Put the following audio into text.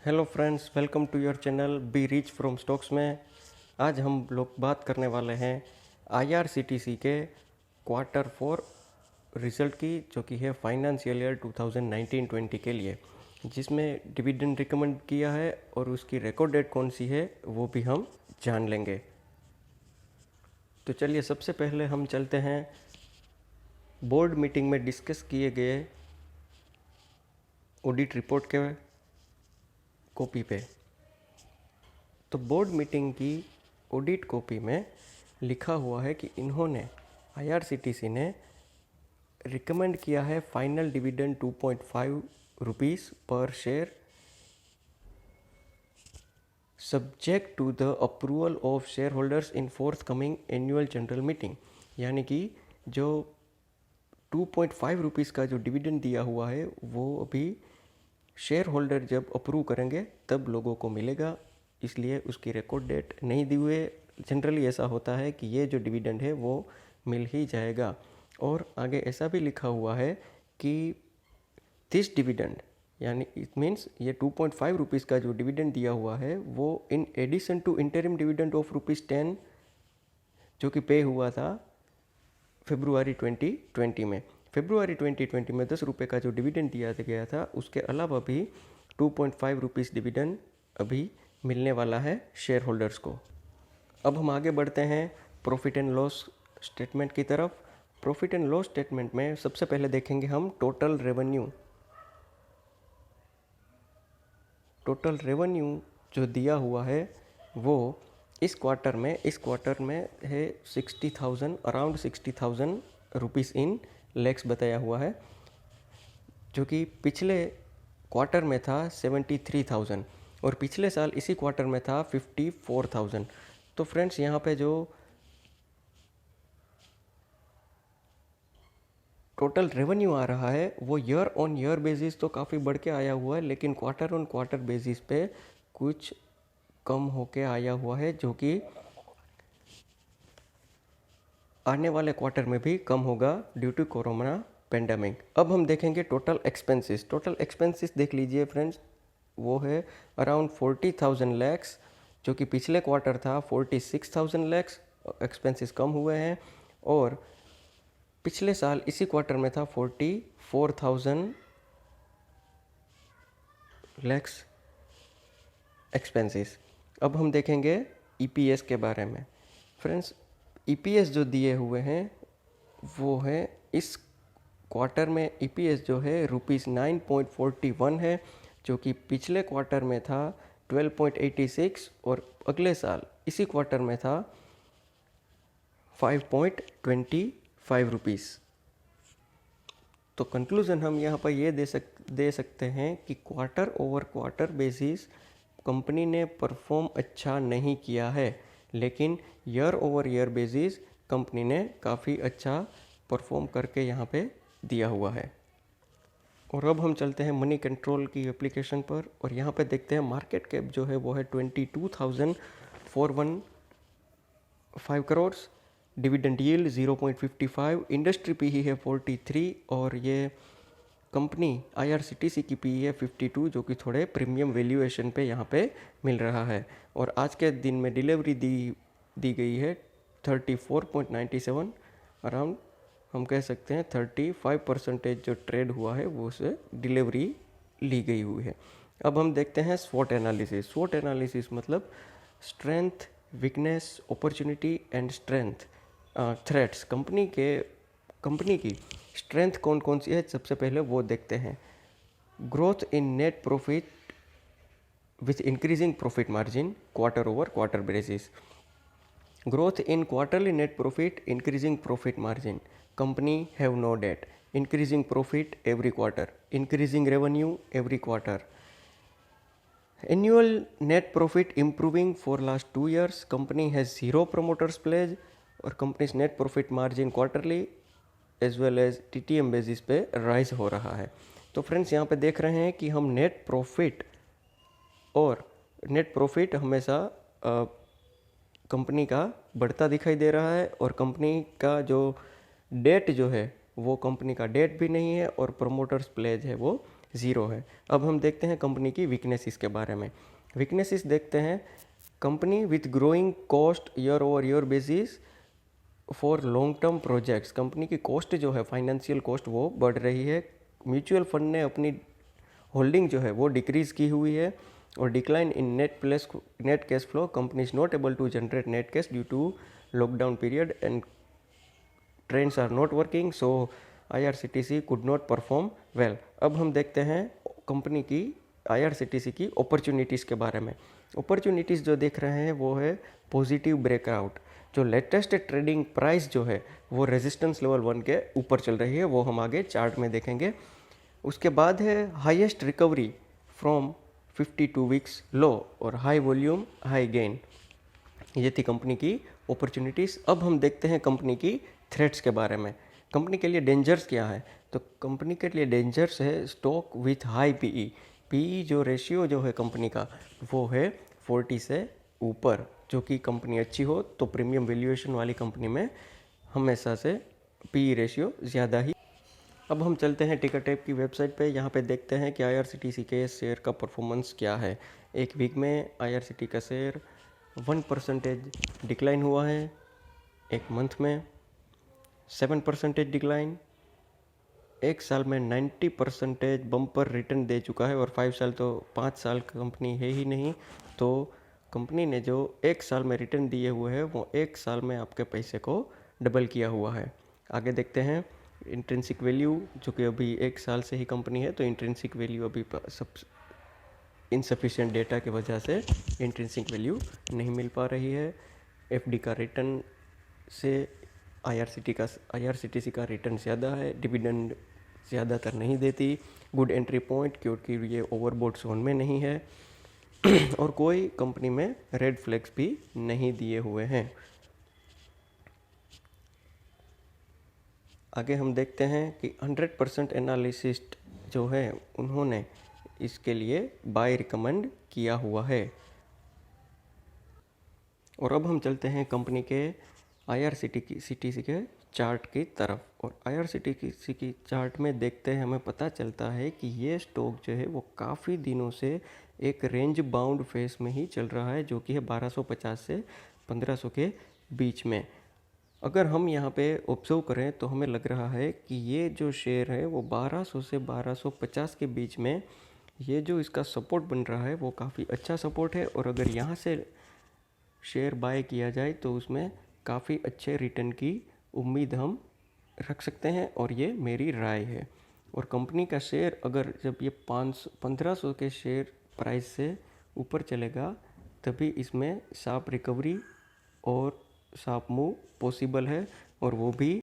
Hello friends, welcome to your channel be rich from stocks में। आज हम लोग बात करने वाले हैं आईआरसीटीसी के क्वार्टर 4 रिज़ल्ट की, जो कि है फाइनेंशियल ईयर 2019-20 के लिए, जिसमें डिविडेंड रिकमेंड किया है और उसकी रिकॉर्ड डेट कौन सी है वो भी हम जान लेंगे। तो चलिए, सबसे पहले हम चलते हैं बोर्ड मीटिंग में डिस्कस किए गए ऑडिट रिपोर्ट के कॉपी पे। तो बोर्ड मीटिंग की ऑडिट कॉपी में लिखा हुआ है कि इन्होंने आईआरसीटीसी ने रिकमेंड किया है final dividend 2.5 rupees per share, subject to the approval of share holders in forthcoming annual general meeting. यानी कि जो 2.5 रुपीस का जो डिविडेंड दिया हुआ है वो अभी शेयर होल्डर जब अप्रूव करेंगे तब लोगों को मिलेगा, इसलिए उसकी रिकॉर्ड डेट नहीं दी हुई है। जनरली ऐसा होता है कि ये जो डिविडेंड है वो मिल ही जाएगा। और आगे ऐसा भी लिखा हुआ है कि दिस डिविडेंड, यानी इट मीन्स ये 2.5 रुपीस का जो डिविडेंड दिया हुआ है वो in addition to interim dividend of ₹10 जो कि पे हुआ था फरवरी 2020 में। फरवरी 2020 में 10 रुपये का जो डिविडेंड दिया गया था, उसके अलावा भी 2.5 रुपीस डिविडेंड अभी मिलने वाला है शेयर होल्डर्स को। अब हम आगे बढ़ते हैं प्रॉफिट एंड लॉस स्टेटमेंट की तरफ। प्रॉफिट एंड लॉस स्टेटमेंट में सबसे पहले देखेंगे हम टोटल रेवेन्यू। टोटल रेवेन्यू जो दिया हुआ है वो इस क्वार्टर में है 60,000, अराउंड 60,000 रुपीज़ इन लैक्स बताया हुआ है, जो कि पिछले क्वार्टर में था 73,000 और पिछले साल इसी क्वार्टर में था 54,000। तो फ्रेंड्स, यहाँ पे जो टोटल रेवेन्यू आ रहा है वो ईयर ऑन ईयर बेसिस तो काफ़ी बढ़ के आया हुआ है, लेकिन क्वार्टर ऑन क्वार्टर बेसिस पे कुछ कम होके आया हुआ है, जो कि आने वाले क्वार्टर में भी कम होगा ड्यू टू कोरोना पेंडेमिक। अब हम देखेंगे टोटल एक्सपेंसेस। टोटल एक्सपेंसेस देख लीजिए फ्रेंड्स, वो है अराउंड 40,000 लैक्स, जो कि पिछले क्वार्टर था 46,000 लैक्स। एक्सपेंसेस कम हुए हैं और पिछले साल इसी क्वार्टर में था 44,000 लैक्स एक्सपेंसेस। अब हम देखेंगे ईपीएस के बारे में। फ्रेंड्स, ईपीएस जो दिए हुए हैं वो है इस क्वार्टर में ईपीएस जो है ₹9.41 है, जो कि पिछले क्वार्टर में था 12.86 और अगले साल इसी क्वार्टर में था 5.25 रुपीज़। तो कंक्लूज़न हम यहाँ पर ये दे सकते हैं कि quarter over quarter basis company ने परफॉर्म अच्छा नहीं किया है, लेकिन year over year basis company ने काफ़ी अच्छा परफॉर्म करके यहाँ पे दिया हुआ है। और अब हम चलते हैं मनी कंट्रोल की एप्लीकेशन पर और यहाँ पे देखते हैं मार्केट कैप जो है वो है 22,415 crore, dividend yield 0.55, industry PE है 43 और ये कंपनी आईआरसीटीसी की पीई है 52, जो कि थोड़े प्रीमियम वैल्यूएशन पे यहाँ पे मिल रहा है। और आज के दिन में डिलीवरी दी गई है 34.97, अराउंड हम कह सकते हैं 35% जो ट्रेड हुआ है वो से डिलीवरी ली गई हुई है। अब हम देखते हैं स्वॉट एनालिसिस। स्वॉट एनालिसिस मतलब strength, weakness, opportunity and strength threats. Company की स्ट्रेंथ कौन कौन सी है, सबसे पहले वो देखते हैं। Growth in net profit with increasing profit margin quarter over quarter basis. Growth in quarterly net profit, increasing profit margin, company have no date, increasing profit every quarter, increasing revenue every quarter, annual net profit improving for last 2 years, company has 0 promoters pledge और company's net profit margin quarterly as well as TTM basis पे rise हो रहा है। तो friends, यहाँ पे देख रहे हैं कि हम नेट प्रॉफिट हमेशा कंपनी का बढ़ता दिखाई दे रहा है और कंपनी का जो डेट जो है वो कंपनी का डेट भी नहीं है और प्रमोटर्स प्लेज है वो ज़ीरो है। अब हम देखते हैं कंपनी की वीकनेसेस के बारे में। वीकनेसेस देखते हैं, company with growing cost year over year basis for long term projects. Company की कॉस्ट जो है, फाइनेंशियल कॉस्ट, वो बढ़ रही है। म्यूचुअल फंड ने अपनी होल्डिंग जो है वो डिक्रीज़ की हुई है। और decline in net cash flow, company is not able to generate net cash due to lockdown period and trains are not working, so IRCTC could not perform well. अब हम देखते हैं कंपनी की IRCTC की अपॉर्चुनिटीज़ के बारे में। Opportunities जो देख रहे हैं वो है पॉजिटिव ब्रेकआउट। जो लेटेस्ट ट्रेडिंग प्राइस जो है वो रेजिस्टेंस लेवल 1 के ऊपर चल रही है, वो हम आगे चार्ट में देखेंगे। उसके बाद है highest recovery from 52 weeks low और हाई वॉल्यूम हाई गेन। ये थी कंपनी की अपॉर्चुनिटीज़। अब हम देखते हैं कंपनी की थ्रेट्स के बारे में। कंपनी के लिए डेंजर्स क्या है? तो कंपनी के लिए डेंजर्स है स्टॉक विथ हाई पीई जो रेशियो जो है कंपनी का वो है 40 से ऊपर। जो कि कंपनी अच्छी हो तो प्रीमियम वैल्यूएशन वाली कंपनी में हमेशा से पीई रेशियो ज़्यादा ही। अब हम चलते हैं टिकर टेप की वेबसाइट पे। यहाँ पे देखते हैं कि IRCTC के शेयर का परफॉर्मेंस क्या है। एक वीक में IRCTC का शेयर 1% डिक्लाइन हुआ है, एक मंथ में 7% डिक्लाइन, एक साल में 90% बम्पर रिटर्न दे चुका है। और 5 साल तो 5 साल कंपनी है ही नहीं, तो कंपनी ने जो एक साल में रिटर्न दिए हुए हैं वो एक साल में आपके पैसे को डबल किया हुआ है। आगे देखते हैं इंट्रिंसिक वैल्यू, जो कि अभी एक साल से ही कंपनी है तो इंट्रिंसिक वैल्यू अभी सब इनसफिशिएंट डेटा की वजह से इंट्रिंसिक वैल्यू नहीं मिल पा रही है। FD का रिटर्न से IRCTC का रिटर्न ज़्यादा है, डिविडेंड ज़्यादातर नहीं देती। गुड एंट्री पॉइंट क्योंकि ये ओवरबोट जोन में नहीं है और कोई कंपनी में रेड फ्लैग्स भी नहीं दिए हुए हैं। आगे हम देखते हैं कि 100% एनालिसिस्ट जो है उन्होंने इसके लिए बाय रिकमेंड किया हुआ है। और अब हम चलते हैं कंपनी के IRCTC के चार्ट की तरफ। और IRCTC की चार्ट में देखते हैं हमें पता चलता है कि ये स्टॉक जो है वो काफ़ी दिनों से एक रेंज बाउंड फेस में ही चल रहा है, जो कि है 1250 से 1500 के बीच में। अगर हम यहाँ पे ऑब्जर्व करें तो हमें लग रहा है कि ये जो शेयर है वो 1200 से 1250 के बीच में ये जो इसका सपोर्ट बन रहा है वो काफ़ी अच्छा सपोर्ट है। और अगर यहाँ से शेयर बाय किया जाए तो उसमें काफ़ी अच्छे रिटर्न की उम्मीद हम रख सकते हैं, और ये मेरी राय है। और कंपनी का शेयर अगर जब ये 1500 के शेयर प्राइस से ऊपर चलेगा तभी इसमें शार्प रिकवरी और शार्प मूव पॉसिबल है, और वो भी